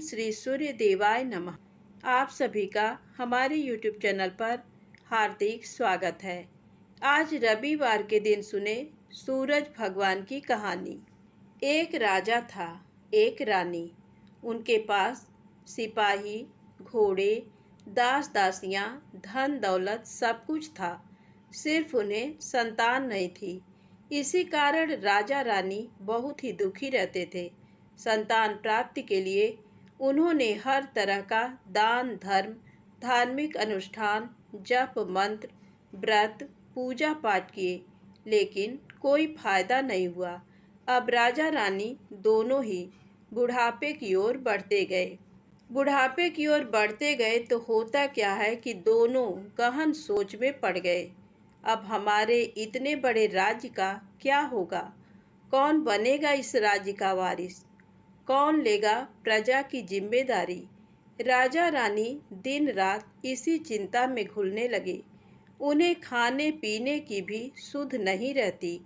श्री सूर्य देवाय नमः। आप सभी का हमारे YouTube चैनल पर हार्दिक स्वागत है। आज रविवार के दिन सुने सूरज भगवान की कहानी। एक राजा था, एक रानी। उनके पास सिपाही, घोड़े, दास दासियां, धन दौलत सब कुछ था। सिर्फ उन्हें संतान नहीं थी। इसी कारण राजा रानी बहुत ही दुखी रहते थे। संतान प्राप्ति के लिए उन्होंने हर तरह का दान धर्म, धार्मिक अनुष्ठान, जप मंत्र, व्रत, पूजा पाठ किए, लेकिन कोई फायदा नहीं हुआ। अब राजा रानी दोनों ही बुढ़ापे की ओर बढ़ते गए। बुढ़ापे की ओर बढ़ते गए तो होता क्या है कि दोनों गहन सोच में पड़ गए। अब हमारे इतने बड़े राज्य का क्या होगा? कौन बनेगा इस राज्य का वारिस? कौन लेगा प्रजा की जिम्मेदारी? राजा रानी दिन रात इसी चिंता में घुलने लगे। उन्हें खाने पीने की भी सुध नहीं रहती।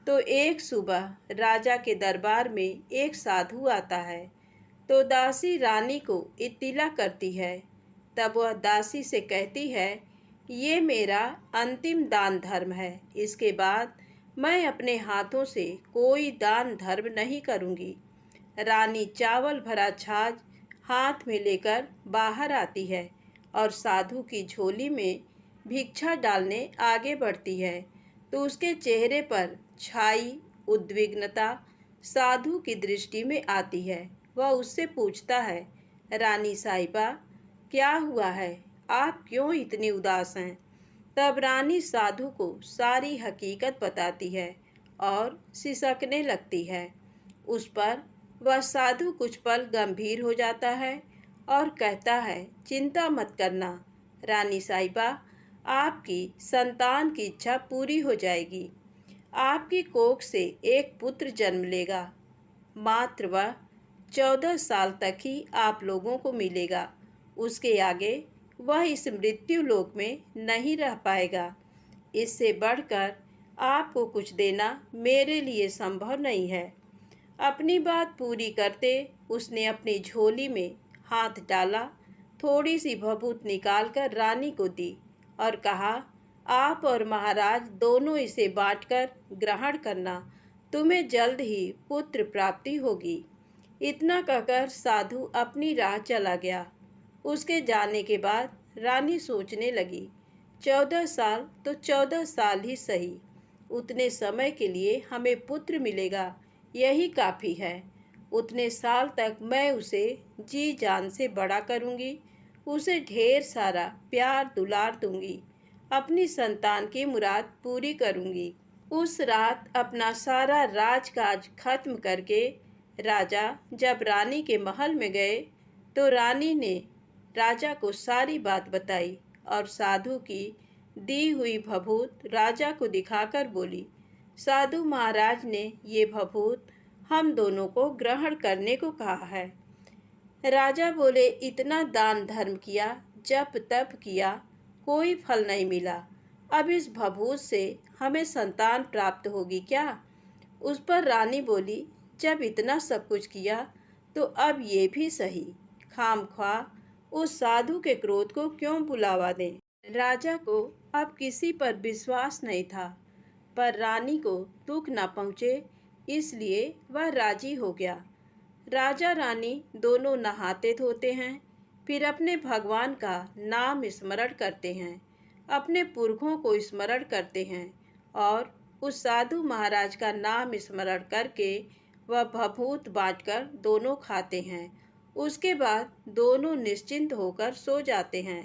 तो एक सुबह राजा के दरबार में एक साधु आता है। तो दासी रानी को इत्तिला करती है। तब वह दासी से कहती है, ये मेरा अंतिम दान धर्म है। इसके बाद मैं अपने हाथों से कोई दान धर्म नहीं करूँगी। रानी चावल भरा छाछ हाथ में लेकर बाहर आती है और साधु की झोली में भिक्षा डालने आगे बढ़ती है। तो उसके चेहरे पर छाई उद्विग्नता साधु की दृष्टि में आती है। वह उससे पूछता है, रानी साहिबा, क्या हुआ है? आप क्यों इतनी उदास हैं? तब रानी साधु को सारी हकीकत बताती है और सिसकने लगती है। उस पर वह साधु कुछ पल गंभीर हो जाता है और कहता है, चिंता मत करना रानी साहिबा, आपकी संतान की इच्छा पूरी हो जाएगी। आपकी कोख से एक पुत्र जन्म लेगा। मात्र वह 14 साल तक ही आप लोगों को मिलेगा। उसके आगे वह इस मृत्यु लोक में नहीं रह पाएगा। इससे बढ़कर आपको कुछ देना मेरे लिए संभव नहीं है। अपनी बात पूरी करते उसने अपनी झोली में हाथ डाला, थोड़ी सी भभूत निकालकर रानी को दी और कहा, आप और महाराज दोनों इसे बांटकर ग्रहण करना। तुम्हें जल्द ही पुत्र प्राप्ति होगी। इतना कहकर साधु अपनी राह चला गया। उसके जाने के बाद रानी सोचने लगी, 14 साल तो 14 साल ही सही, उतने समय के लिए हमें पुत्र मिलेगा, यही काफ़ी है। उतने साल तक मैं उसे जी जान से बड़ा करूँगी, उसे ढेर सारा प्यार दुलार दूँगी, अपनी संतान की मुराद पूरी करूँगी। उस रात अपना सारा राजकाज खत्म करके राजा जब रानी के महल में गए तो रानी ने राजा को सारी बात बताई और साधु की दी हुई भभूत राजा को दिखाकर बोली, साधु महाराज ने ये भभूत हम दोनों को ग्रहण करने को कहा है। राजा बोले, इतना दान धर्म किया, जप तप किया, कोई फल नहीं मिला। अब इस भभूत से हमें संतान प्राप्त होगी क्या? उस पर रानी बोली, जब इतना सब कुछ किया तो अब ये भी सही, खामख्वाह उस साधु के क्रोध को क्यों बुलावा दें। राजा को अब किसी पर विश्वास नहीं था, पर रानी को दुख न पहुँचे इसलिए वह राजी हो गया। राजा रानी दोनों नहाते धोते हैं, फिर अपने भगवान का नाम स्मरण करते हैं, अपने पुरखों को स्मरण करते हैं और उस साधु महाराज का नाम स्मरण करके वह भभूत बांटकर दोनों खाते हैं। उसके बाद दोनों निश्चिंत होकर सो जाते हैं।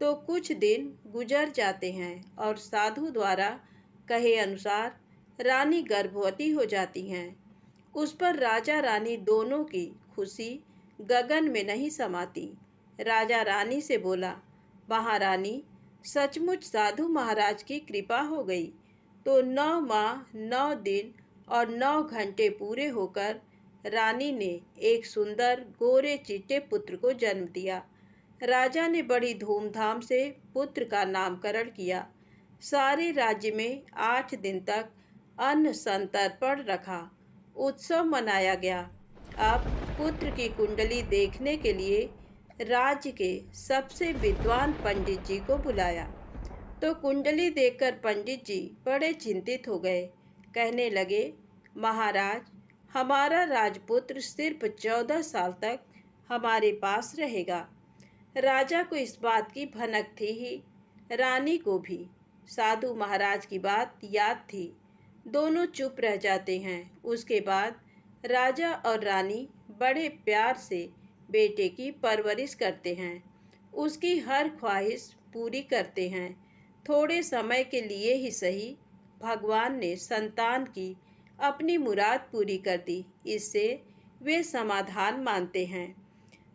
तो कुछ दिन गुजर जाते हैं और साधु द्वारा कहे अनुसार रानी गर्भवती हो जाती हैं। उस पर राजा रानी दोनों की खुशी गगन में नहीं समाती। राजा रानी से बोला, महारानी, सचमुच साधु महाराज की कृपा हो गई। तो 9 माह 9 दिन और 9 घंटे पूरे होकर रानी ने एक सुंदर गोरे चिट्टे पुत्र को जन्म दिया। राजा ने बड़ी धूमधाम से पुत्र का नामकरण किया। सारे राज्य में 8 दिन तक अन्न संतर्पण रखा, उत्सव मनाया गया। अब पुत्र की कुंडली देखने के लिए राज्य के सबसे विद्वान पंडित जी को बुलाया। तो कुंडली देखकर पंडित जी बड़े चिंतित हो गए। कहने लगे, महाराज, हमारा राजपुत्र सिर्फ 14 साल तक हमारे पास रहेगा। राजा को इस बात की भनक थी ही, रानी को भी। साधु महाराज की बात याद थी। दोनों चुप रह जाते हैं। उसके बाद राजा और रानी बड़े प्यार से बेटे की परवरिश करते हैं, उसकी हर ख्वाहिश पूरी करते हैं। थोड़े समय के लिए ही सही, भगवान ने संतान की अपनी मुराद पूरी कर दी। इससे वे समाधान मानते हैं।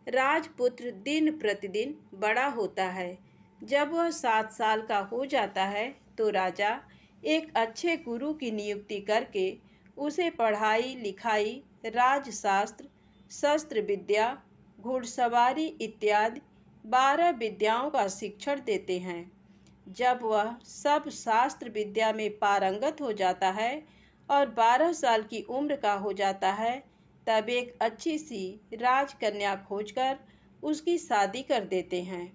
राजपुत्र दिन प्रतिदिन बड़ा होता है। जब वह 7 साल का हो जाता है तो राजा एक अच्छे गुरु की नियुक्ति करके उसे पढ़ाई लिखाई, राजशास्त्र, शस्त्र विद्या, घुड़सवारी इत्यादि 12 विद्याओं का शिक्षण देते हैं। जब वह सब शास्त्र विद्या में पारंगत हो जाता है और 12 साल की उम्र का हो जाता है, तब एक अच्छी सी राजकन्या खोजकर उसकी शादी कर देते हैं।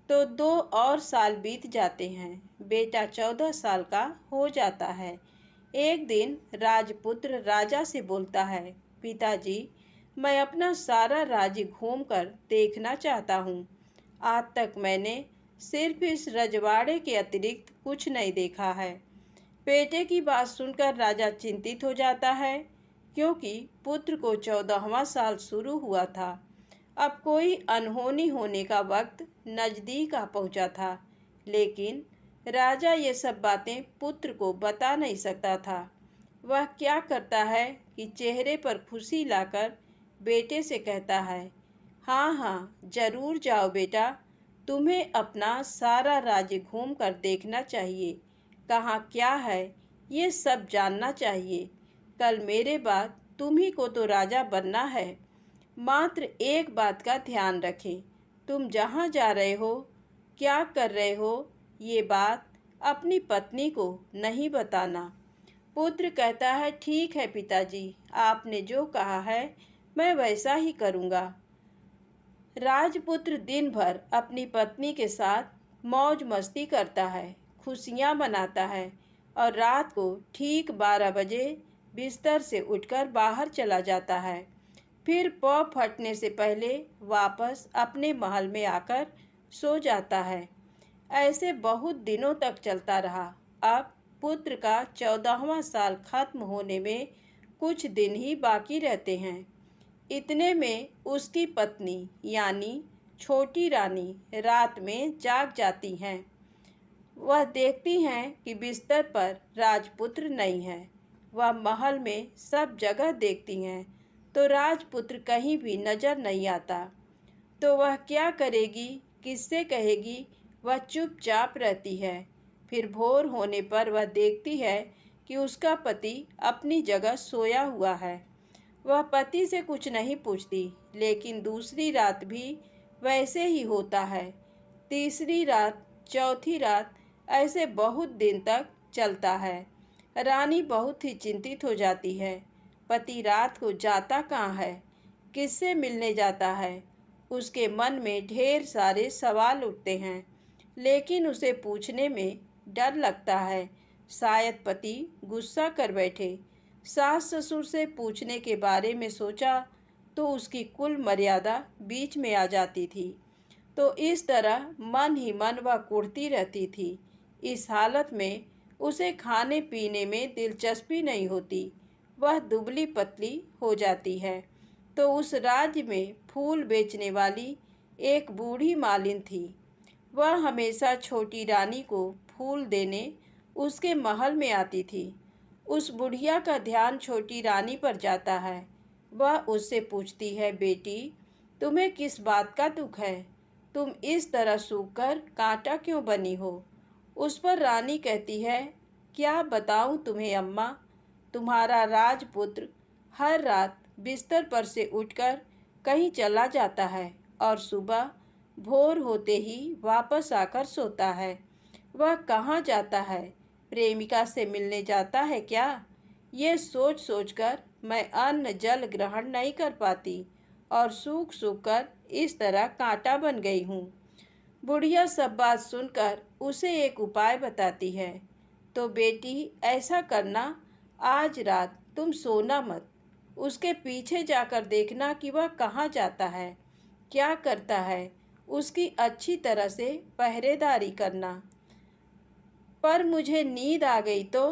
तो 2 और साल बीत जाते हैं। बेटा 14 साल का हो जाता है। एक दिन राजपुत्र राजा से बोलता है, पिताजी, मैं अपना सारा राज्य घूमकर देखना चाहता हूँ। आज तक मैंने सिर्फ इस रजवाड़े के अतिरिक्त कुछ नहीं देखा है। बेटे की बात सुनकर राजा चिंतित हो जाता है, क्योंकि पुत्र को 14वां साल शुरू हुआ था। अब कोई अनहोनी होने का वक्त नज़दीक आ पहुंचा था, लेकिन राजा ये सब बातें पुत्र को बता नहीं सकता था। वह क्या करता है कि चेहरे पर खुशी लाकर बेटे से कहता है, हाँ हाँ, जरूर जाओ बेटा, तुम्हें अपना सारा राज्य घूम कर देखना चाहिए। कहाँ क्या है ये सब जानना चाहिए। कल मेरे बाद तुम्ही को तो राजा बनना है। मात्र एक बात का ध्यान रखें, तुम जहाँ जा रहे हो, क्या कर रहे हो, ये बात अपनी पत्नी को नहीं बताना। पुत्र कहता है, ठीक है पिताजी, आपने जो कहा है मैं वैसा ही करूँगा। राजपुत्र दिन भर अपनी पत्नी के साथ मौज मस्ती करता है, खुशियाँ मनाता है और रात को ठीक 12 बजे बिस्तर से उठकर बाहर चला जाता है। फिर पौ फटने से पहले वापस अपने महल में आकर सो जाता है। ऐसे बहुत दिनों तक चलता रहा। अब पुत्र का 14वां साल खत्म होने में कुछ दिन ही बाकी रहते हैं। इतने में उसकी पत्नी यानी छोटी रानी रात में जाग जाती हैं। वह देखती हैं कि बिस्तर पर राजपुत्र नहीं है। वह महल में सब जगह देखती हैं, तो राजपुत्र कहीं भी नजर नहीं आता। तो वह क्या करेगी, किससे कहेगी? वह चुपचाप रहती है। फिर भोर होने पर वह देखती है कि उसका पति अपनी जगह सोया हुआ है। वह पति से कुछ नहीं पूछती, लेकिन दूसरी रात भी वैसे ही होता है। तीसरी रात, चौथी रात, ऐसे बहुत दिन तक चलता है। रानी बहुत ही चिंतित हो जाती है। पति रात को जाता कहाँ है, किससे मिलने जाता है? उसके मन में ढेर सारे सवाल उठते हैं, लेकिन उसे पूछने में डर लगता है। शायद पति गुस्सा कर बैठे। सास ससुर से पूछने के बारे में सोचा तो उसकी कुल मर्यादा बीच में आ जाती थी। तो इस तरह मन ही मन वह कुढ़ती रहती थी। इस हालत में उसे खाने पीने में दिलचस्पी नहीं होती। वह दुबली पतली हो जाती है। तो उस राज्य में फूल बेचने वाली एक बूढ़ी मालिन थी। वह हमेशा छोटी रानी को फूल देने उसके महल में आती थी। उस बुढ़िया का ध्यान छोटी रानी पर जाता है। वह उससे पूछती है, बेटी, तुम्हें किस बात का दुख है? तुम इस तरह सूखकर कांटा क्यों बनी हो? उस पर रानी कहती है, क्या बताऊं तुम्हें अम्मा, तुम्हारा राजपुत्र हर रात बिस्तर पर से उठकर कहीं चला जाता है और सुबह भोर होते ही वापस आकर सोता है। वह कहाँ जाता है? प्रेमिका से मिलने जाता है क्या? ये सोच सोचकर मैं अन्न जल ग्रहण नहीं कर पाती। और सूख सूख कर इस तरह कांटा बन गई हूँ। बुढ़िया सब बात सुनकर उसे एक उपाय बताती है। तो बेटी ऐसा करना, आज रात तुम सोना मत, उसके पीछे जाकर देखना कि वह कहाँ जाता है, क्या करता है, उसकी अच्छी तरह से पहरेदारी करना। पर मुझे नींद आ गई तो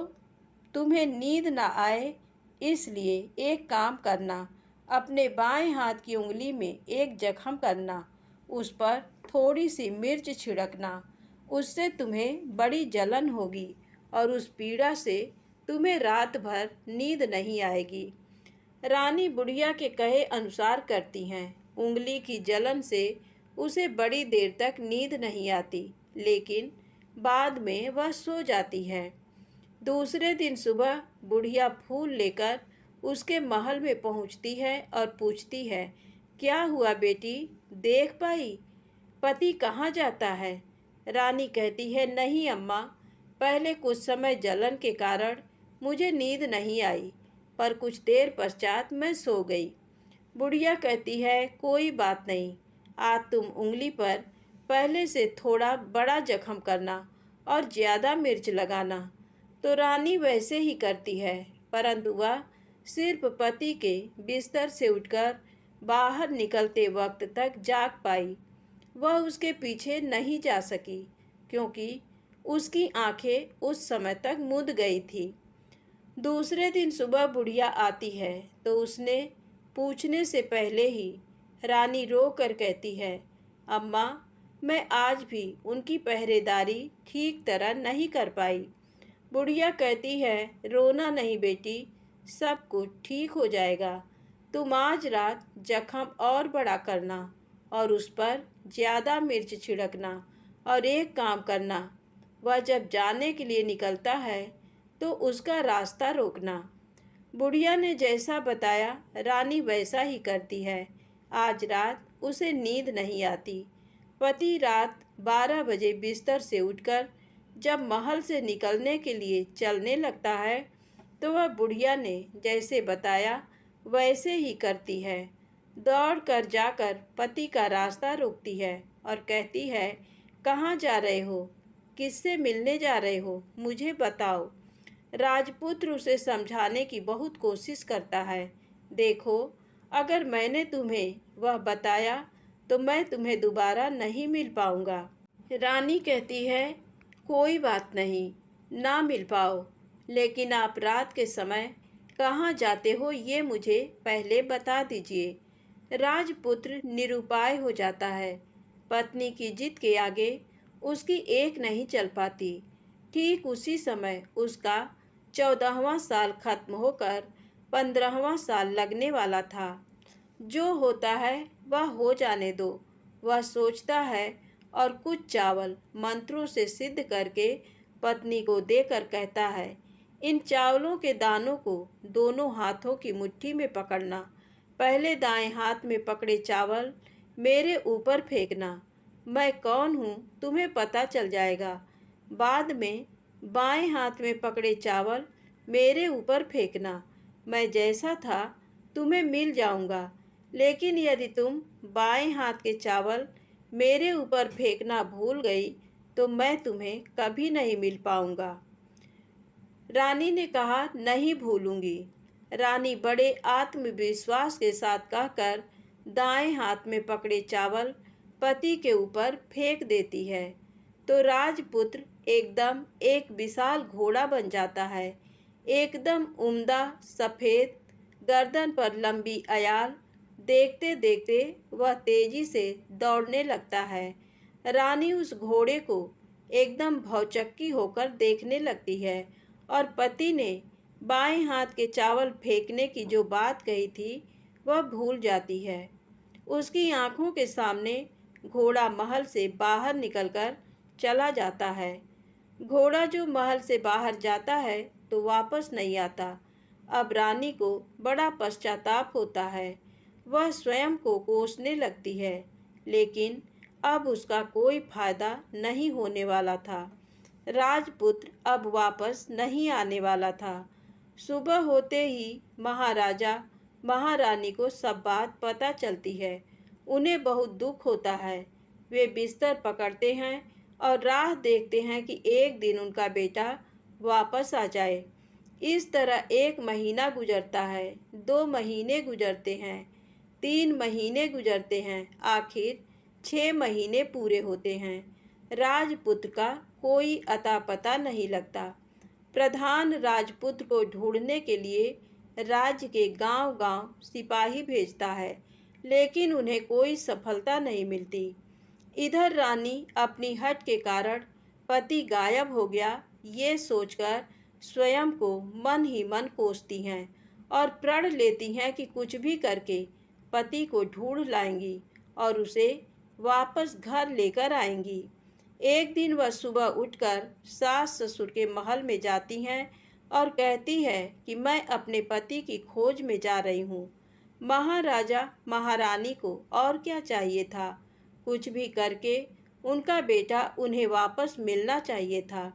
तुम्हें नींद ना आए, इसलिए एक काम करना, अपने बाएं हाथ की उंगली में एक जख्म करना, उस पर थोड़ी सी मिर्च छिड़कना, उससे तुम्हें बड़ी जलन होगी और उस पीड़ा से तुम्हें रात भर नींद नहीं आएगी। रानी बुढ़िया के कहे अनुसार करती हैं। उंगली की जलन से उसे बड़ी देर तक नींद नहीं आती, लेकिन बाद में वह सो जाती है। दूसरे दिन सुबह बुढ़िया फूल लेकर उसके महल में पहुंचती है और पूछती है, क्या हुआ बेटी, देख पाई पति कहाँ जाता है? रानी कहती है, नहीं अम्मा, पहले कुछ समय जलन के कारण मुझे नींद नहीं आई, पर कुछ देर पश्चात मैं सो गई। बुढ़िया कहती है, कोई बात नहीं, आज तुम उंगली पर पहले से थोड़ा बड़ा जख्म करना और ज़्यादा मिर्च लगाना। तो रानी वैसे ही करती है, परंतु वह सिर्फ पति के बिस्तर से उठकर बाहर निकलते वक्त तक जाग पाई। वह उसके पीछे नहीं जा सकी, क्योंकि उसकी आंखें उस समय तक मुद गई थी। दूसरे दिन सुबह बुढ़िया आती है तो उसने पूछने से पहले ही रानी रो कर कहती है, अम्मा, मैं आज भी उनकी पहरेदारी ठीक तरह नहीं कर पाई। बुढ़िया कहती है, रोना नहीं बेटी, सब कुछ ठीक हो जाएगा। तुम आज रात जख्म और बड़ा करना और उस पर ज़्यादा मिर्च छिड़कना, और एक काम करना, वह जब जाने के लिए निकलता है तो उसका रास्ता रोकना। बुढ़िया ने जैसा बताया रानी वैसा ही करती है। आज रात उसे नींद नहीं आती। पति रात 12 बजे बिस्तर से उठकर जब महल से निकलने के लिए चलने लगता है तो वह बुढ़िया ने जैसे बताया वैसे ही करती है। दौड़ कर जाकर पति का रास्ता रोकती है और कहती है, कहाँ जा रहे हो, किससे मिलने जा रहे हो, मुझे बताओ। राजपुत्र उसे समझाने की बहुत कोशिश करता है। देखो, अगर मैंने तुम्हें वह बताया तो मैं तुम्हें दोबारा नहीं मिल पाऊंगा। रानी कहती है, कोई बात नहीं, ना मिल पाओ, लेकिन आप रात के समय कहाँ जाते हो ये मुझे पहले बता दीजिए। राजपुत्र निरुपाय हो जाता है। पत्नी की जिद के आगे उसकी एक नहीं चल पाती। ठीक उसी समय उसका 14वां साल खत्म होकर 15वां साल लगने वाला था। जो होता है वह हो जाने दो, वह सोचता है, और कुछ चावल मंत्रों से सिद्ध करके पत्नी को देकर कहता है, इन चावलों के दानों को दोनों हाथों की मुट्ठी में पकड़ना। पहले दाएं हाथ में पकड़े चावल मेरे ऊपर फेंकना। मैं कौन हूँ तुम्हें पता चल जाएगा। बाद में बाएं हाथ में पकड़े चावल मेरे ऊपर फेंकना। मैं जैसा था तुम्हें मिल जाऊंगा, लेकिन यदि तुम बाएं हाथ के चावल मेरे ऊपर फेंकना भूल गई तो मैं तुम्हें कभी नहीं मिल पाऊंगा। रानी ने कहा, नहीं भूलूंगी। रानी बड़े आत्मविश्वास के साथ कहकर दाएं हाथ में पकड़े चावल पति के ऊपर फेंक देती है। तो राजपुत्र एकदम एक विशाल घोड़ा बन जाता है। एकदम उम्दा, सफ़ेद, गर्दन पर लंबी अयाल। देखते देखते वह तेजी से दौड़ने लगता है। रानी उस घोड़े को एकदम भौचक्की होकर देखने लगती है और पति ने बाएं हाथ के चावल फेंकने की जो बात कही थी वह भूल जाती है। उसकी आंखों के सामने घोड़ा महल से बाहर निकलकर चला जाता है। घोड़ा जो महल से बाहर जाता है तो वापस नहीं आता। अब रानी को बड़ा पश्चाताप होता है। वह स्वयं को कोसने लगती है, लेकिन अब उसका कोई फायदा नहीं होने वाला था। राजपुत्र अब वापस नहीं आने वाला था। सुबह होते ही महाराजा महारानी को सब बात पता चलती है। उन्हें बहुत दुख होता है। वे बिस्तर पकड़ते हैं और राह देखते हैं कि एक दिन उनका बेटा वापस आ जाए। इस तरह 1 महीना गुजरता है, 2 महीने गुजरते हैं, 3 महीने गुजरते हैं, आखिर 6 महीने पूरे होते हैं। राजपुत्र का कोई अता पता नहीं लगता। प्रधान राजपुत्र को ढूंढने के लिए राज्य के गांव-गांव सिपाही भेजता है, लेकिन उन्हें कोई सफलता नहीं मिलती। इधर रानी अपनी हठ के कारण पति गायब हो गया ये सोचकर स्वयं को मन ही मन कोसती हैं और प्रण लेती हैं कि कुछ भी करके पति को ढूंढ लाएंगी और उसे वापस घर लेकर आएंगी। एक दिन वह सुबह उठकर सास ससुर के महल में जाती हैं और कहती है कि मैं अपने पति की खोज में जा रही हूँ। महाराजा महारानी को और क्या चाहिए था, कुछ भी करके उनका बेटा उन्हें वापस मिलना चाहिए था।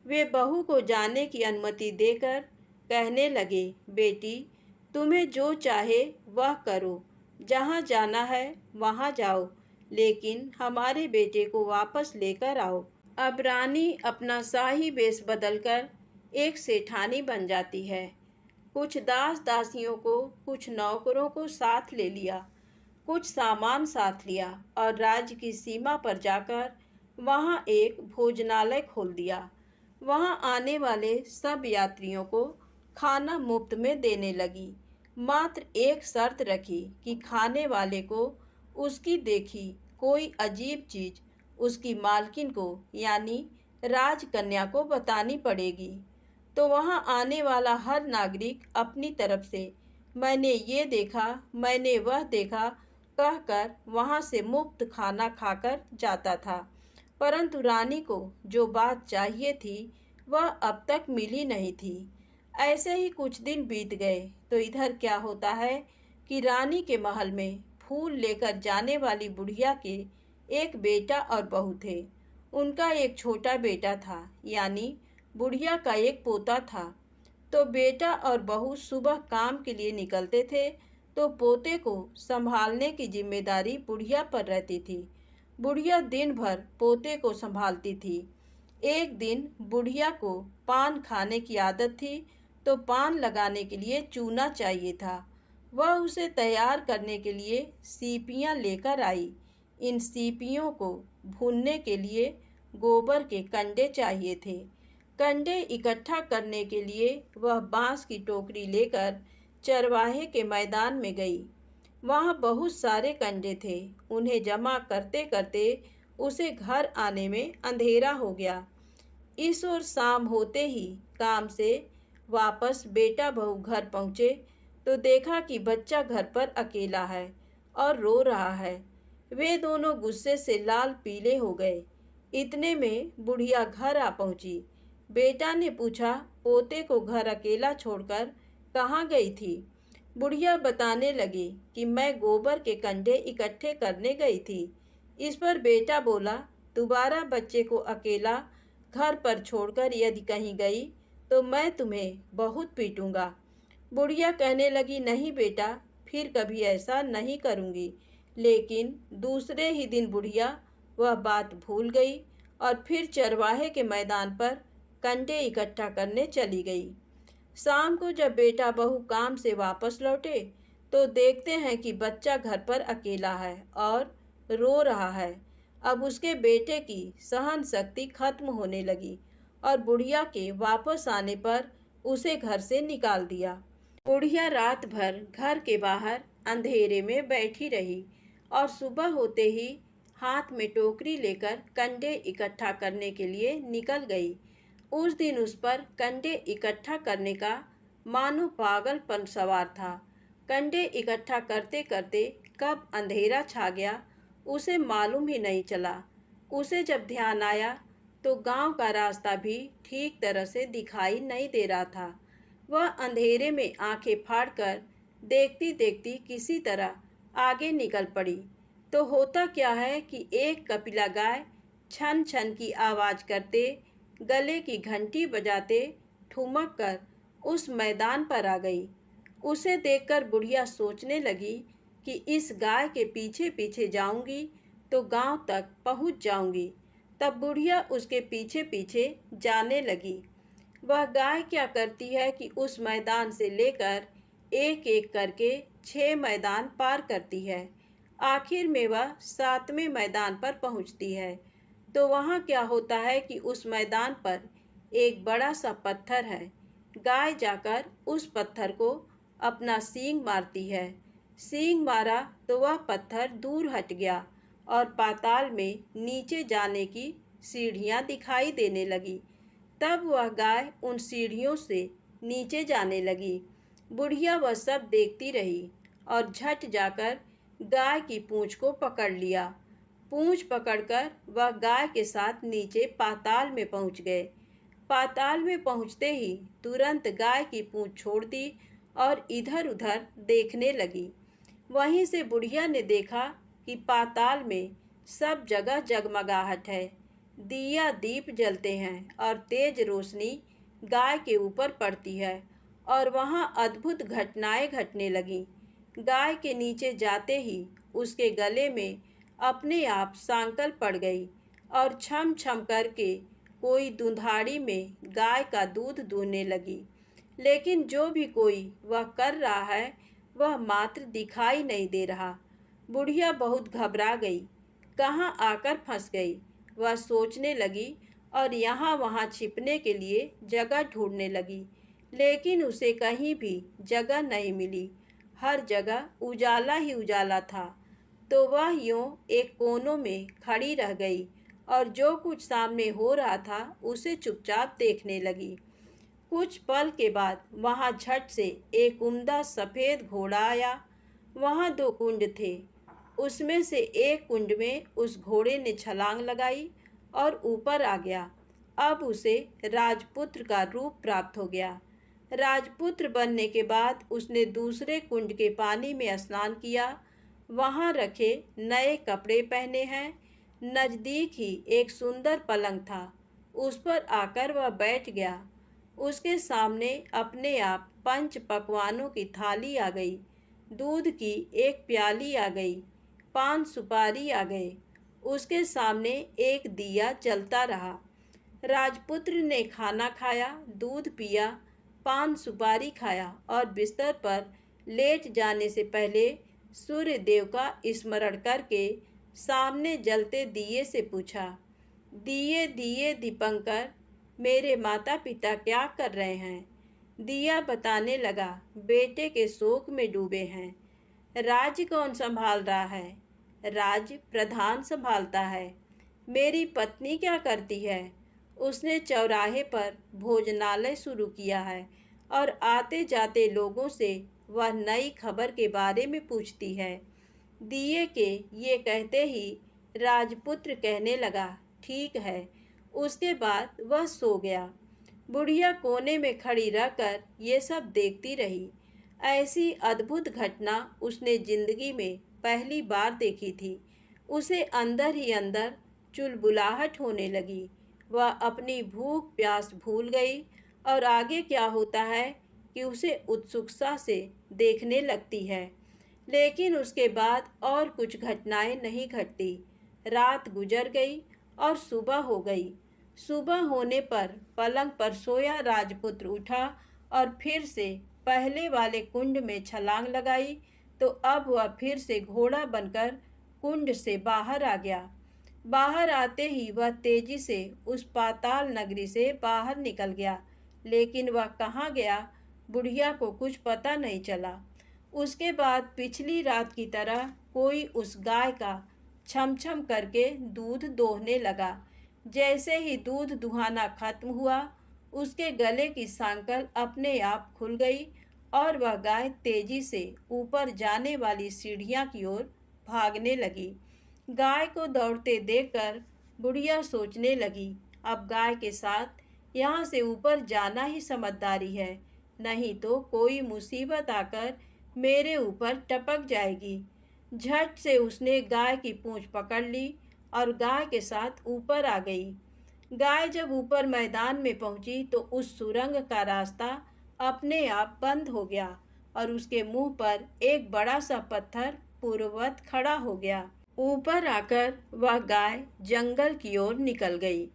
वे बहू को जाने की अनुमति देकर कहने लगे, बेटी तुम्हें जो चाहे वह करो, जहाँ जाना है वहाँ जाओ, लेकिन हमारे बेटे को वापस लेकर आओ। अब रानी अपना शाही वेश बदलकर एक सेठानी बन जाती है। कुछ दास दासियों को, कुछ नौकरों को साथ ले लिया, कुछ सामान साथ लिया और राज्य की सीमा पर जाकर वहाँ एक भोजनालय खोल दिया। वहाँ आने वाले सब यात्रियों को खाना मुफ्त में देने लगी। मात्र एक शर्त रखी कि खाने वाले को उसकी देखी कोई अजीब चीज उसकी मालकिन को यानी राजकन्या को बतानी पड़ेगी। तो वहाँ आने वाला हर नागरिक अपनी तरफ से मैंने ये देखा, मैंने वह देखा कहकर वहाँ से मुफ्त खाना खाकर जाता था। परंतु रानी को जो बात चाहिए थी वह अब तक मिली नहीं थी। ऐसे ही कुछ दिन बीत गए तो इधर क्या होता है कि रानी के महल में फूल लेकर जाने वाली बुढ़िया के एक बेटा और बहू थे। उनका एक छोटा बेटा था, यानी बुढ़िया का एक पोता था। तो बेटा और बहू सुबह काम के लिए निकलते थे तो पोते को संभालने की जिम्मेदारी बुढ़िया पर रहती थी। बुढ़िया दिन भर पोते को संभालती थी। एक दिन बुढ़िया को पान खाने की आदत थी तो पान लगाने के लिए चूना चाहिए था। वह उसे तैयार करने के लिए सीपियाँ लेकर आई। इन सीपियों को भूनने के लिए गोबर के कंडे चाहिए थे। कंडे इकट्ठा करने के लिए वह बांस की टोकरी लेकर चरवाहे के मैदान में गई। वहाँ बहुत सारे कंडे थे। उन्हें जमा करते करते उसे घर आने में अंधेरा हो गया। इस ओर शाम होते ही काम से वापस बेटा बहू घर पहुँचे तो देखा कि बच्चा घर पर अकेला है और रो रहा है। वे दोनों गुस्से से लाल पीले हो गए। इतने में बुढ़िया घर आ पहुँची। बेटा ने पूछा, पोते को घर अकेला छोड़कर कहाँ गई थी? बुढ़िया बताने लगी कि मैं गोबर के कंडे इकट्ठे करने गई थी। इस पर बेटा बोला, दोबारा बच्चे को अकेला घर पर छोड़कर यदि कहीं गई तो मैं तुम्हें बहुत पीटूंगा। बुढ़िया कहने लगी, नहीं बेटा, फिर कभी ऐसा नहीं करूँगी। लेकिन दूसरे ही दिन बुढ़िया वह बात भूल गई और फिर चरवाहे के मैदान पर कंडे इकट्ठा करने चली गई। शाम को जब बेटा बहू काम से वापस लौटे तो देखते हैं कि बच्चा घर पर अकेला है और रो रहा है। अब उसके बेटे की सहन शक्ति खत्म होने लगी और बुढ़िया के वापस आने पर उसे घर से निकाल दिया। बुढ़िया रात भर घर के बाहर अंधेरे में बैठी रही और सुबह होते ही हाथ में टोकरी लेकर कंडे इकट्ठा करने के लिए निकल गई। उस दिन उस पर कंडे इकट्ठा करने का मानो पागलपन सवार था। कंडे इकट्ठा करते करते कब अंधेरा छा गया उसे मालूम ही नहीं चला। उसे जब ध्यान आया तो गांव का रास्ता भी ठीक तरह से दिखाई नहीं दे रहा था। वह अंधेरे में आंखें फाड़कर देखती देखती किसी तरह आगे निकल पड़ी। तो होता क्या है कि एक कपिला गाय छन छन की आवाज़ करते, गले की घंटी बजाते ठुमक कर उस मैदान पर आ गई। उसे देखकर बुढ़िया सोचने लगी कि इस गाय के पीछे पीछे जाऊंगी तो गांव तक पहुंच जाऊंगी। तब बुढ़िया उसके पीछे पीछे जाने लगी। वह गाय क्या करती है कि उस मैदान से लेकर एक एक करके 6 मैदान पार करती है। आखिर में वह 7वें मैदान पर पहुंचती है। तो वहाँ क्या होता है कि उस मैदान पर एक बड़ा सा पत्थर है। गाय जाकर उस पत्थर को अपना सींग मारती है। सींग मारा तो वह पत्थर दूर हट गया और पाताल में नीचे जाने की सीढ़ियाँ दिखाई देने लगी। तब वह गाय उन सीढ़ियों से नीचे जाने लगी। बुढ़िया वह सब देखती रही और झट जाकर गाय की पूंछ को पकड़ लिया। पूंछ पकड़कर वह गाय के साथ नीचे पाताल में पहुंच गए। पाताल में पहुंचते ही तुरंत गाय की पूंछ छोड़ दी और इधर उधर देखने लगी। वहीं से बुढ़िया ने देखा कि पाताल में सब जगह जगमगाहट है। दिया दीप जलते हैं और तेज रोशनी गाय के ऊपर पड़ती है और वहाँ अद्भुत घटनाएं घटने लगीं। गाय के नीचे जाते ही उसके गले में अपने आप सांकल पड़ गई और छम छम करके कोई दुधाड़ी में गाय का दूध दूहने लगी। लेकिन जो भी कोई वह कर रहा है वह मात्र दिखाई नहीं दे रहा। बुढ़िया बहुत घबरा गई, कहाँ आकर फंस गई। वह सोचने लगी और यहाँ वहाँ छिपने के लिए जगह ढूंढने लगी, लेकिन उसे कहीं भी जगह नहीं मिली। हर जगह उजाला ही उजाला था। तो वह यूं एक कोनों में खड़ी रह गई और जो कुछ सामने हो रहा था उसे चुपचाप देखने लगी। कुछ पल के बाद वहाँ झट से एक उम्दा सफ़ेद घोड़ा आया। वहाँ 2 कुंड थे। उसमें से एक कुंड में उस घोड़े ने छलांग लगाई और ऊपर आ गया। अब उसे राजपुत्र का रूप प्राप्त हो गया। राजपुत्र बनने के बाद उसने दूसरे कुंड के पानी में स्नान किया। वहाँ रखे नए कपड़े पहने हैं। नज़दीक ही एक सुंदर पलंग था। उस पर आकर वह बैठ गया। उसके सामने अपने आप 5 पकवानों की थाली आ गई। दूध की एक प्याली आ गई। 5 सुपारी आ गए। उसके सामने एक दिया जलता रहा। राजपुत्र ने खाना खाया, दूध पिया, 5 सुपारी खाया और बिस्तर पर लेट जाने से पहले सूर्य देव का स्मरण करके सामने जलते दिए से पूछा, दिए दिए दीपंकर, मेरे माता पिता क्या कर रहे हैं? दिया बताने लगा, बेटे के शोक में डूबे हैं। राज्य कौन संभाल रहा है? राज्य प्रधान संभालता है। मेरी पत्नी क्या करती है? उसने चौराहे पर भोजनालय शुरू किया है और आते जाते लोगों से वह नई खबर के बारे में पूछती है। दिए के ये कहते ही राजपुत्र कहने लगा, ठीक है। उसके बाद वह सो गया। बुढ़िया कोने में खड़ी रहकर ये सब देखती रही। ऐसी अद्भुत घटना उसने जिंदगी में पहली बार देखी थी। उसे अंदर ही अंदर चुलबुलाहट होने लगी। वह अपनी भूख प्यास भूल गई और आगे क्या होता है कि उसे उत्सुकता से देखने लगती है। लेकिन उसके बाद और कुछ घटनाएं नहीं घटती। रात गुजर गई और सुबह हो गई। सुबह होने पर पलंग पर सोया राजपुत्र उठा और फिर से पहले वाले कुंड में छलांग लगाई। तो अब वह फिर से घोड़ा बनकर कुंड से बाहर आ गया। बाहर आते ही वह तेजी से उस पाताल नगरी से बाहर निकल गया। लेकिन वह कहाँ गया, बुढ़िया को कुछ पता नहीं चला। उसके बाद पिछली रात की तरह कोई उस गाय का छम छम करके दूध दोहने लगा। जैसे ही दूध दुहाना खत्म हुआ, उसके गले की सांकल अपने आप खुल गई और वह गाय तेजी से ऊपर जाने वाली सीढ़ियाँ की ओर भागने लगी। गाय को दौड़ते देखकर बुढ़िया सोचने लगी, अब गाय के साथ यहाँ से ऊपर जाना ही समझदारी है, नहीं तो कोई मुसीबत आकर मेरे ऊपर टपक जाएगी। झट से उसने गाय की पूंछ पकड़ ली और गाय के साथ ऊपर आ गई। गाय जब ऊपर मैदान में पहुंची तो उस सुरंग का रास्ता अपने आप बंद हो गया और उसके मुंह पर एक बड़ा सा पत्थर पूर्ववत खड़ा हो गया। ऊपर आकर वह गाय जंगल की ओर निकल गई।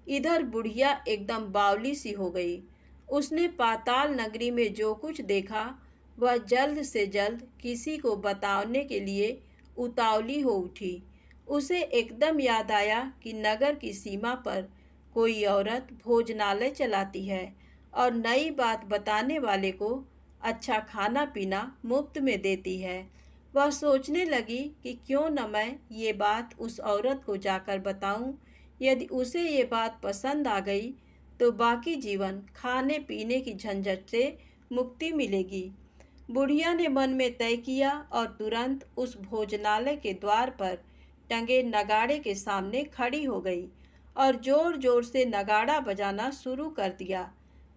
इधर बुढ़िया एकदम बावली सी हो गई। उसने पाताल नगरी में जो कुछ देखा वह जल्द से जल्द किसी को बताने के लिए उतावली हो उठी। उसे एकदम याद आया कि नगर की सीमा पर कोई औरत भोजनालय चलाती है और नई बात बताने वाले को अच्छा खाना पीना मुफ्त में देती है। वह सोचने लगी कि क्यों न मैं ये बात उस औरत को जाकर बताऊं। यदि उसे ये बात पसंद आ गई तो बाकी जीवन खाने पीने की झंझट से मुक्ति मिलेगी। बुढ़िया ने मन में तय किया और तुरंत उस भोजनालय के द्वार पर टंगे नगाड़े के सामने खड़ी हो गई और जोर जोर से नगाड़ा बजाना शुरू कर दिया।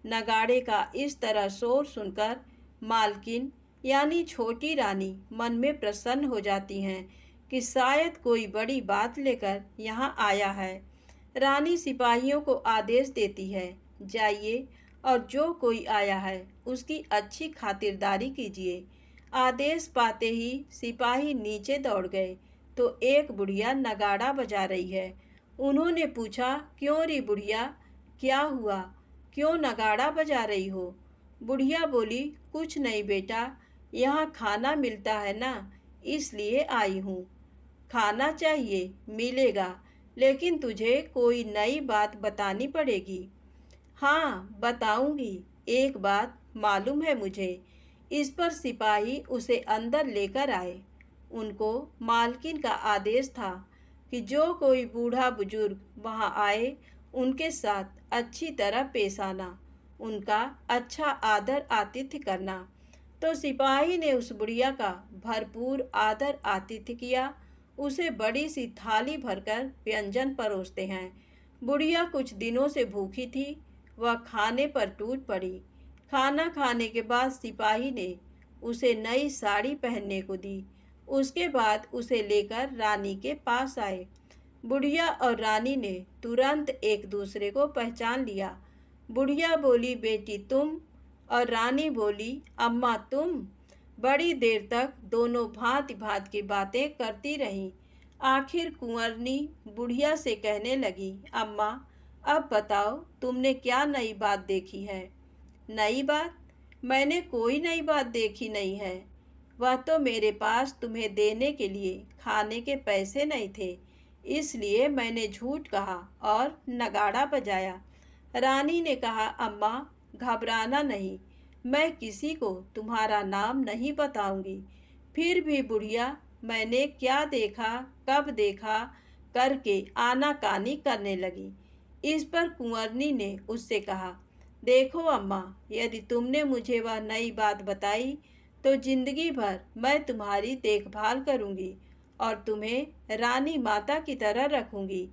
नगाड़े का इस तरह शोर सुनकर मालकिन यानी छोटी रानी मन में प्रसन्न हो जाती हैं कि शायद कोई बड़ी बात लेकर यहाँ आया है। रानी सिपाहियों को आदेश देती है, जाइए और जो कोई आया है उसकी अच्छी खातिरदारी कीजिए। आदेश पाते ही सिपाही नीचे दौड़ गए तो एक बुढ़िया नगाड़ा बजा रही है। उन्होंने पूछा, क्यों री बुढ़िया, क्या हुआ, क्यों नगाड़ा बजा रही हो? बुढ़िया बोली, कुछ नहीं बेटा, यहाँ खाना मिलता है ना, इसलिए आई हूँ। खाना चाहिए, मिलेगा, लेकिन तुझे कोई नई बात बतानी पड़ेगी। हाँ बताऊंगी, एक बात मालूम है मुझे। इस पर सिपाही उसे अंदर लेकर आए। उनको मालकिन का आदेश था कि जो कोई बूढ़ा बुजुर्ग वहाँ आए उनके साथ अच्छी तरह पेश आना, उनका अच्छा आदर आतिथ्य करना। तो सिपाही ने उस बुढ़िया का भरपूर आदर आतिथ्य किया। उसे बड़ी सी थाली भरकर व्यंजन परोसते हैं। बुढ़िया कुछ दिनों से भूखी थी, वह खाने पर टूट पड़ी। खाना खाने के बाद सिपाही ने उसे नई साड़ी पहनने को दी। उसके बाद उसे लेकर रानी के पास आए। बुढ़िया और रानी ने तुरंत एक दूसरे को पहचान लिया। बुढ़िया बोली, बेटी तुम? और रानी बोली, अम्मा तुम? बड़ी देर तक दोनों भांति भांति की बातें करती रहीं। आखिर कुंवरनी बुढ़िया से कहने लगी, अम्मा अब बताओ तुमने क्या नई बात देखी है? नई बात? मैंने कोई नई बात देखी नहीं है। वह तो मेरे पास तुम्हें देने के लिए खाने के पैसे नहीं थे, इसलिए मैंने झूठ कहा और नगाड़ा बजाया। रानी ने कहा, अम्मा घबराना नहीं, मैं किसी को तुम्हारा नाम नहीं बताऊंगी। फिर भी बुढ़िया मैंने क्या देखा, कब देखा करके आनाकानी करने लगी। इस पर कुंवरनी ने उससे कहा, देखो अम्मा, यदि तुमने मुझे वह नई बात बताई तो जिंदगी भर मैं तुम्हारी देखभाल करूंगी और तुम्हें रानी माता की तरह रखूंगी।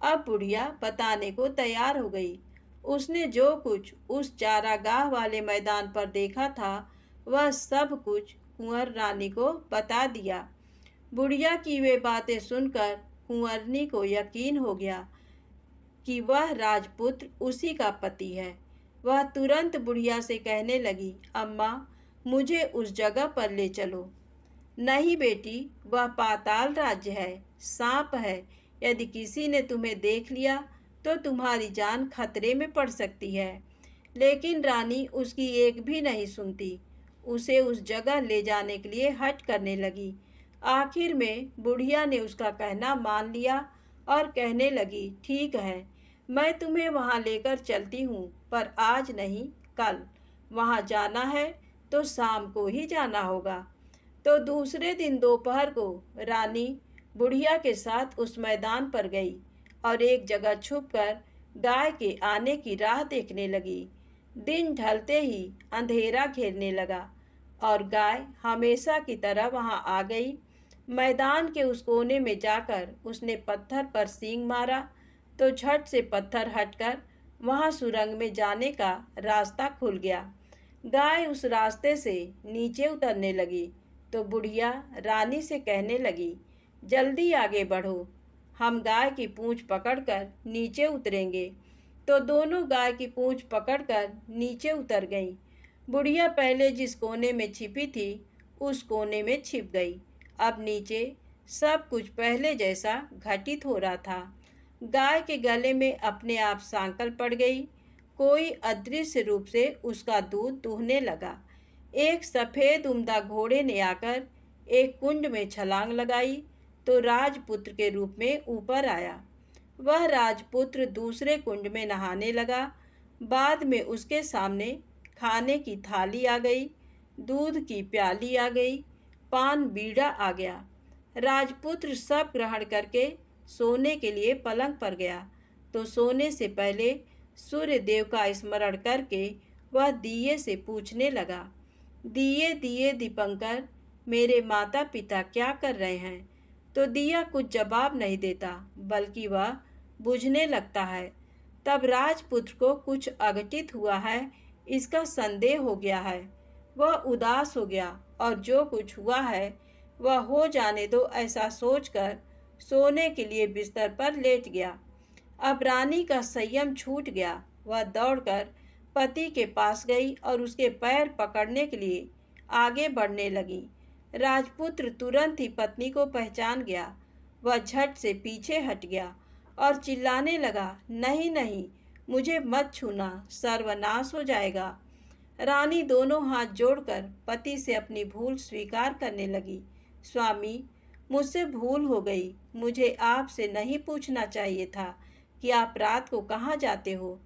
अब बुढ़िया बताने को तैयार हो गई। उसने जो कुछ उस चारागाह वाले मैदान पर देखा था वह सब कुछ कुंवर रानी को बता दिया। बुढ़िया की वे बातें सुनकर कुंवरनी को यकीन हो गया कि वह राजपुत्र उसी का पति है। वह तुरंत बुढ़िया से कहने लगी, अम्मा मुझे उस जगह पर ले चलो। नहीं बेटी, वह पाताल राज्य है, सांप है। यदि किसी ने तुम्हें देख लिया तो तुम्हारी जान खतरे में पड़ सकती है। लेकिन रानी उसकी एक भी नहीं सुनती। उसे उस जगह ले जाने के लिए हठ करने लगी। आखिर में बुढ़िया ने उसका कहना मान लिया और कहने लगी, ठीक है, मैं तुम्हें वहाँ लेकर चलती हूँ, पर आज नहीं कल। वहाँ जाना है तो शाम को ही जाना होगा। तो दूसरे दिन दोपहर को रानी बुढ़िया के साथ उस मैदान पर गई और एक जगह छुपकर गाय के आने की राह देखने लगी। दिन ढलते ही अंधेरा घेरने लगा और गाय हमेशा की तरह वहां आ गई। मैदान के उस कोने में जाकर उसने पत्थर पर सींग मारा तो झट से पत्थर हटकर वहां सुरंग में जाने का रास्ता खुल गया। गाय उस रास्ते से नीचे उतरने लगी तो बुढ़िया रानी से कहने लगी, जल्दी आगे बढ़ो, हम गाय की पूंछ पकड़कर नीचे उतरेंगे। तो दोनों गाय की पूंछ पकड़कर नीचे उतर गईं। बुढ़िया पहले जिस कोने में छिपी थी उस कोने में छिप गई। अब नीचे सब कुछ पहले जैसा घटित हो रहा था। गाय के गले में अपने आप सांकल पड़ गई। कोई अदृश्य रूप से उसका दूध दूहने लगा। एक सफ़ेद उम्दा घोड़े ने आकर एक कुंड में छलांग लगाई तो राजपुत्र के रूप में ऊपर आया। वह राजपुत्र दूसरे कुंड में नहाने लगा। बाद में उसके सामने खाने की थाली आ गई, दूध की प्याली आ गई, पान बीड़ा आ गया। राजपुत्र सब ग्रहण करके सोने के लिए पलंग पर गया तो सोने से पहले सूर्य देव का स्मरण करके वह दिए से पूछने लगा, दिए दिए दीपंकर, मेरे माता पिता क्या कर रहे हैं? तो दिया कुछ जवाब नहीं देता, बल्कि वह बुझने लगता है। तब राजपुत्र को कुछ अघटित हुआ है, इसका संदेह हो गया है। वह उदास हो गया और जो कुछ हुआ है वह हो जाने दो ऐसा सोचकर सोने के लिए बिस्तर पर लेट गया। अब रानी का संयम छूट गया। वह दौड़कर पति के पास गई और उसके पैर पकड़ने के लिए आगे बढ़ने लगी। राजपुत्र तुरंत ही पत्नी को पहचान गया। वह झट से पीछे हट गया और चिल्लाने लगा, नहीं नहीं, मुझे मत छूना, सर्वनाश हो जाएगा। रानी दोनों हाथ जोड़कर पति से अपनी भूल स्वीकार करने लगी। स्वामी, मुझसे भूल हो गई। मुझे आपसे नहीं पूछना चाहिए था कि आप रात को कहाँ जाते हो।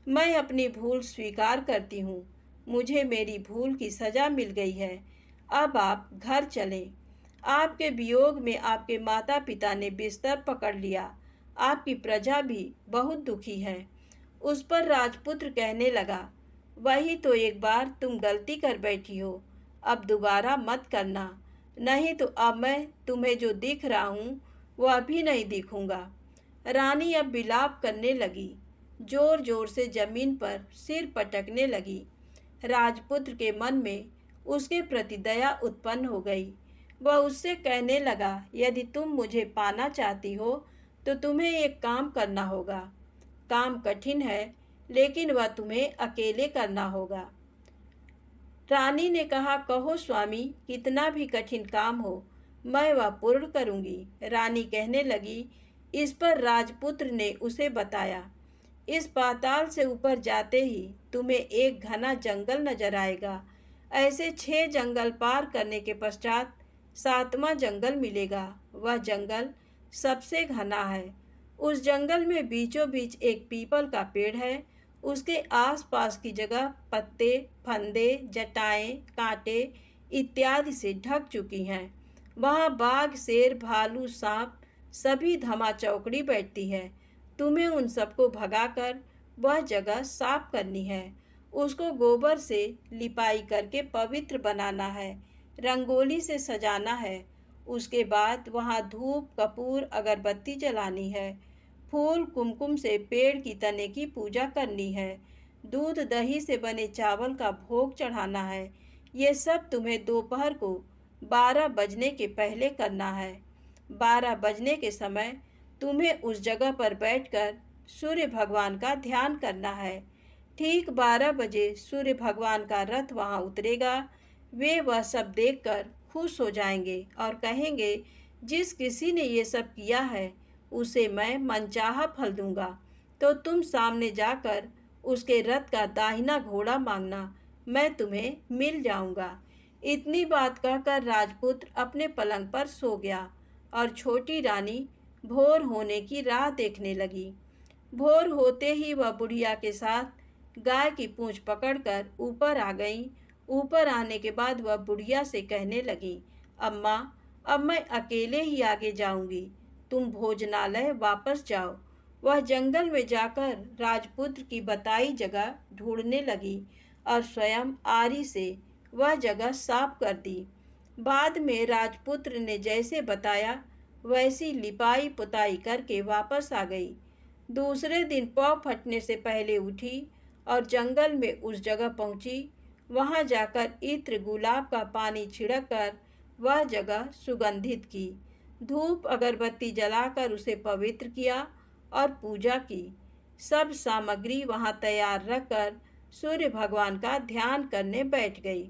मैं अपनी भूल स्वीकार करती हूँ। मुझे मेरी भूल की सज़ा मिल गई है। अब आप घर चलें। आपके वियोग में आपके माता पिता ने बिस्तर पकड़ लिया। आपकी प्रजा भी बहुत दुखी है। उस पर राजपुत्र कहने लगा, वही तो एक बार तुम गलती कर बैठी हो, अब दोबारा मत करना, नहीं तो अब मैं तुम्हें जो दिख रहा हूँ वह अभी नहीं दिखूँगा। रानी अब विलाप करने लगी, जोर जोर से जमीन पर सिर पटकने लगी। राजपुत्र के मन में उसके प्रति दया उत्पन्न हो गई। वह उससे कहने लगा, यदि तुम मुझे पाना चाहती हो तो तुम्हें एक काम करना होगा। काम कठिन है, लेकिन वह तुम्हें अकेले करना होगा। रानी ने कहा, कहो स्वामी, कितना भी कठिन काम हो मैं वह पूर्ण करूंगी। रानी कहने लगी। इस पर राजपुत्र ने उसे बताया, इस पाताल से ऊपर जाते ही तुम्हें एक घना जंगल नजर आएगा। ऐसे 6 जंगल पार करने के पश्चात 7वां जंगल मिलेगा। वह जंगल सबसे घना है। उस जंगल में बीचों बीच एक पीपल का पेड़ है। उसके आसपास की जगह पत्ते, फंदे, जटाएं, कांटे इत्यादि से ढक चुकी हैं। वहाँ बाघ, शेर, भालू, सांप सभी धमा चौकड़ी बैठती है। तुम्हें उन सबको भगाकर वह जगह साफ करनी है। उसको गोबर से लिपाई करके पवित्र बनाना है, रंगोली से सजाना है। उसके बाद वहाँ धूप, कपूर, अगरबत्ती जलानी है। फूल, कुमकुम से पेड़ की तने की पूजा करनी है। दूध, दही से बने चावल का भोग चढ़ाना है। ये सब तुम्हें दोपहर को 12 बजने के पहले करना है। 12 बजने के समय तुम्हें उस जगह पर बैठकर सूर्य भगवान का ध्यान करना है। ठीक 12 बजे सूर्य भगवान का रथ वहाँ उतरेगा। वे वह सब देखकर खुश हो जाएंगे और कहेंगे, जिस किसी ने ये सब किया है उसे मैं मनचाहा फल दूंगा। तो तुम सामने जाकर उसके रथ का दाहिना घोड़ा मांगना, मैं तुम्हें मिल जाऊंगा। इतनी बात कहकर राजपुत्र अपने पलंग पर सो गया और छोटी रानी भोर होने की राह देखने लगी। भोर होते ही वह बुढ़िया के साथ गाय की पूंछ पकड़कर ऊपर आ गई। ऊपर आने के बाद वह बुढ़िया से कहने लगी, अम्मा, अब मैं अकेले ही आगे जाऊंगी, तुम भोजनालय वापस जाओ। वह जंगल में जाकर राजपुत्र की बताई जगह ढूंढने लगी और स्वयं आरी से वह जगह साफ कर दी। बाद में राजपुत्र ने जैसे बताया वैसी लिपाई पुताई करके वापस आ गई। दूसरे दिन पौ फटने से पहले उठी और जंगल में उस जगह पहुंची। वहां जाकर इत्र, गुलाब का पानी छिड़क कर वह जगह सुगंधित की। धूप अगरबत्ती जलाकर उसे पवित्र किया और पूजा की। सब सामग्री वहां तैयार रखकर सूर्य भगवान का ध्यान करने बैठ गई।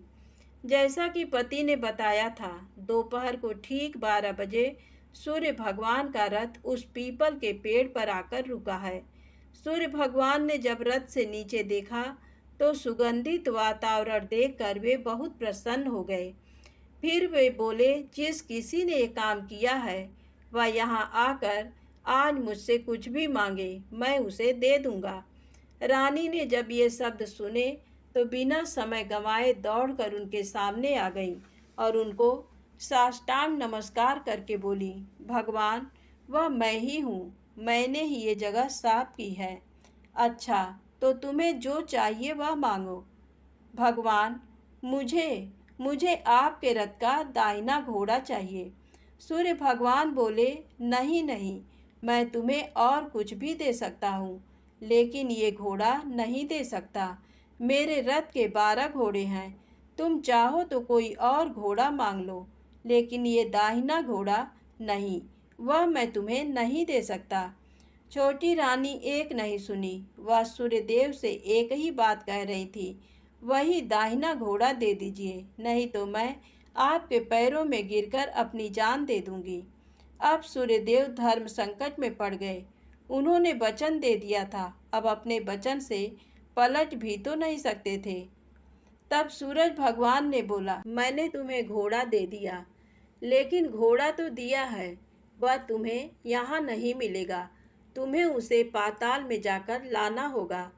जैसा कि पति ने बताया था, दोपहर को ठीक 12 बजे सूर्य भगवान का रथ उस पीपल के पेड़ पर आकर रुका है। सूर्य भगवान ने जब रथ से नीचे देखा तो सुगंधित वातावरण देखकर वे बहुत प्रसन्न हो गए। फिर वे बोले, जिस किसी ने ये काम किया है वह यहाँ आकर आज मुझसे कुछ भी मांगे, मैं उसे दे दूंगा। रानी ने जब ये शब्द सुने तो बिना समय गंवाए दौड़कर उनके सामने आ गई और उनको साष्टांग नमस्कार करके बोली, भगवान, वह मैं ही हूँ, मैंने ही ये जगह साफ की है। अच्छा, तो तुम्हें जो चाहिए वह मांगो। भगवान, मुझे मुझे आपके रथ का दाहिना घोड़ा चाहिए। सूर्य भगवान बोले, नहीं नहीं, मैं तुम्हें और कुछ भी दे सकता हूँ, लेकिन ये घोड़ा नहीं दे सकता। मेरे रथ के 12 घोड़े हैं, तुम चाहो तो कोई और घोड़ा मांग लो, लेकिन ये दाहिना घोड़ा नहीं, वह मैं तुम्हें नहीं दे सकता। छोटी रानी एक नहीं सुनी, वह सूर्यदेव से एक ही बात कह रही थी, वही दाहिना घोड़ा दे दीजिए, नहीं तो मैं आपके पैरों में गिरकर अपनी जान दे दूंगी। अब सूर्यदेव धर्म संकट में पड़ गए। उन्होंने वचन दे दिया था, अब अपने वचन से पलट भी तो नहीं सकते थे। तब सूरज भगवान ने बोला, मैंने तुम्हें घोड़ा दे दिया, लेकिन घोड़ा तो दिया है, वह तुम्हें यहाँ नहीं मिलेगा, तुम्हें उसे पाताल में जाकर लाना होगा।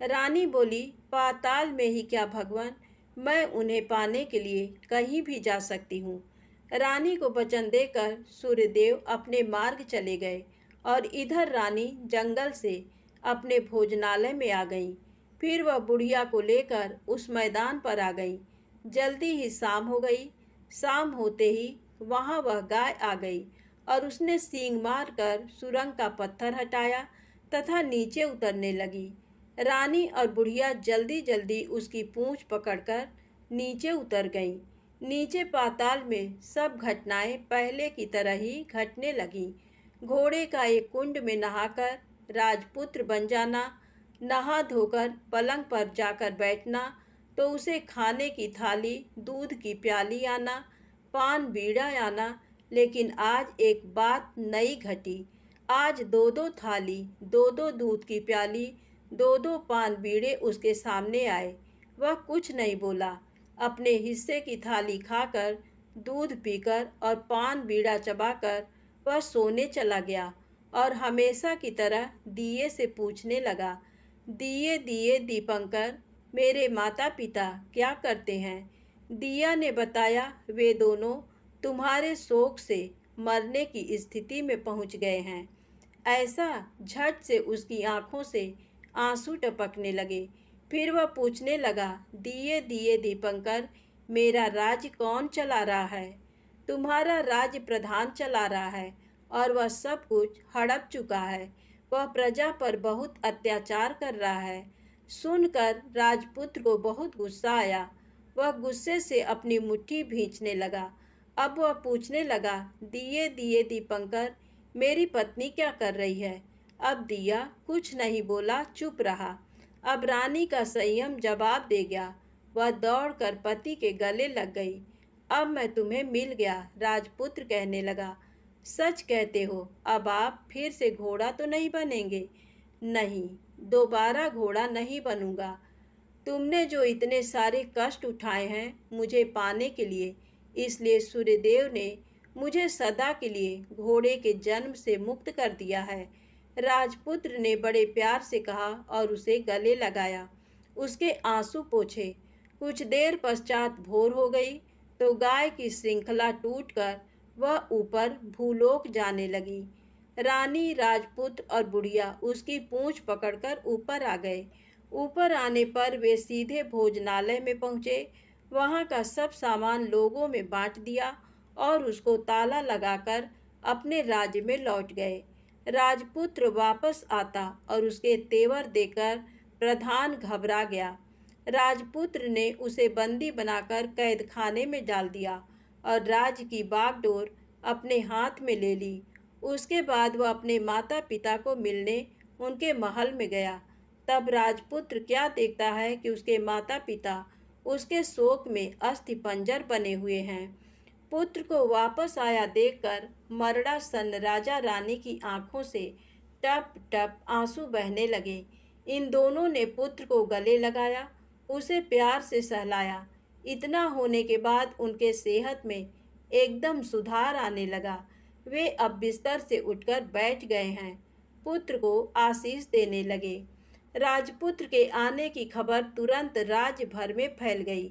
रानी बोली, पाताल में ही क्या भगवान, मैं उन्हें पाने के लिए कहीं भी जा सकती हूँ। रानी को वचन देकर सूर्यदेव अपने मार्ग चले गए और इधर रानी जंगल से अपने भोजनालय में आ गई। फिर वह बुढ़िया को लेकर उस मैदान पर आ गई। जल्दी ही शाम हो गई। शाम होते ही वहाँ वह गाय आ गई और उसने सींग मारकर सुरंग का पत्थर हटाया तथा नीचे उतरने लगी। रानी और बुढ़िया जल्दी जल्दी उसकी पूंछ पकड़कर नीचे उतर गईं। नीचे पाताल में सब घटनाएं पहले की तरह ही घटने लगीं। घोड़े का एक कुंड में नहाकर राजपुत्र बन जाना, नहा धोकर पलंग पर जाकर बैठना, तो उसे खाने की थाली, दूध की प्याली आना, पान बीड़ा आना। लेकिन आज एक बात नई घटी। आज दो दो थाली, दो दो दूध की प्याली, दो दो पान बीड़े उसके सामने आए। वह कुछ नहीं बोला। अपने हिस्से की थाली खाकर, दूध पीकर और पान बीड़ा चबाकर वह सोने चला गया और हमेशा की तरह दिए से पूछने लगा, दिए दिए दीपंकर, मेरे माता पिता क्या करते हैं? दिया ने बताया, वे दोनों तुम्हारे शोक से मरने की स्थिति में पहुंच गए हैं। ऐसा झट से उसकी आंखों से आंसू टपकने लगे। फिर वह पूछने लगा, दिए दिए दीपंकर, मेरा राज्य कौन चला रहा है? तुम्हारा राज्य प्रधान चला रहा है और वह सब कुछ हड़प चुका है। वह प्रजा पर बहुत अत्याचार कर रहा है। सुनकर राजपुत्र को बहुत गुस्सा आया। वह गुस्से से अपनी मुट्ठी भींचने लगा। अब वह पूछने लगा, दिए दिए दीपंकर, मेरी पत्नी क्या कर रही है? अब दिया कुछ नहीं बोला, चुप रहा। अब रानी का संयम जवाब दे गया। वह दौड़कर पति के गले लग गई। अब मैं तुम्हें मिल गया, राजपुत्र कहने लगा। सच कहते हो, अब आप फिर से घोड़ा तो नहीं बनेंगे? नहीं, दोबारा घोड़ा नहीं बनूंगा। तुमने जो इतने सारे कष्ट उठाए हैं मुझे पाने के लिए, इसलिए सूर्यदेव ने मुझे सदा के लिए घोड़े के जन्म से मुक्त कर दिया है। राजपुत्र ने बड़े प्यार से कहा और उसे गले लगाया, उसके आंसू पोंछे। कुछ देर पश्चात भोर हो गई तो गाय की श्रृंखला टूटकर वह ऊपर भूलोक जाने लगी। रानी, राजपुत्र और बुढ़िया उसकी पूंछ पकड़कर ऊपर आ गए। ऊपर आने पर वे सीधे भोजनालय में पहुँचे। वहाँ का सब सामान लोगों में बांट दिया और उसको ताला लगाकर अपने राज्य में लौट गए। राजपुत्र वापस आता और उसके तेवर देकर प्रधान घबरा गया। राजपुत्र ने उसे बंदी बनाकर कैद खाने में डाल दिया और राज्य की बागडोर अपने हाथ में ले ली। उसके बाद वह अपने माता पिता को मिलने उनके महल में गया। तब राजपुत्र क्या देखता है कि उसके माता पिता उसके शोक में अस्थिपंजर बने हुए हैं। पुत्र को वापस आया देखकर मरड़ा सन राजा रानी की आंखों से टप टप आंसू बहने लगे। इन दोनों ने पुत्र को गले लगाया, उसे प्यार से सहलाया। इतना होने के बाद उनके सेहत में एकदम सुधार आने लगा। वे अब बिस्तर से उठकर बैठ गए हैं, पुत्र को आशीष देने लगे। राजपुत्र के आने की खबर तुरंत राज्य भर में फैल गई।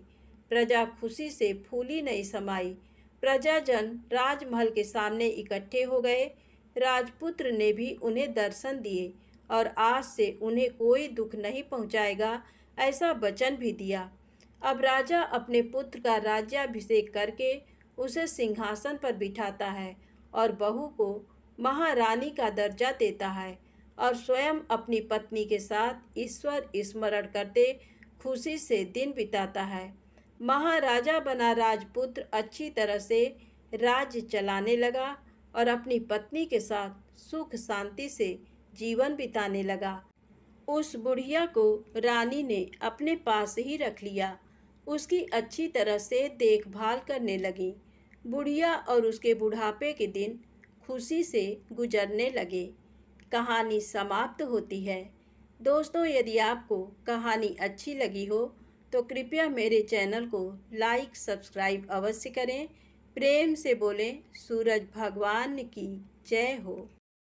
प्रजा खुशी से फूली नहीं समाई। प्रजाजन राजमहल के सामने इकट्ठे हो गए। राजपुत्र ने भी उन्हें दर्शन दिए और आज से उन्हें कोई दुख नहीं पहुंचाएगा, ऐसा वचन भी दिया। अब राजा अपने पुत्र का राज्याभिषेक करके उसे सिंहासन पर बिठाता है और बहू को महारानी का दर्जा देता है और स्वयं अपनी पत्नी के साथ ईश्वर स्मरण करते खुशी से दिन बिताता है। महाराजा बना राजपुत्र अच्छी तरह से राज्य चलाने लगा और अपनी पत्नी के साथ सुख शांति से जीवन बिताने लगा। उस बुढ़िया को रानी ने अपने पास ही रख लिया। उसकी अच्छी तरह से देखभाल करने लगी। बुढ़िया और उसके बुढ़ापे के दिन खुशी से गुजरने लगे। कहानी समाप्त होती है। दोस्तों, यदि आपको कहानी अच्छी लगी हो तो कृपया मेरे चैनल को लाइक सब्सक्राइब अवश्य करें। प्रेम से बोलें सूरज भगवान की जय हो।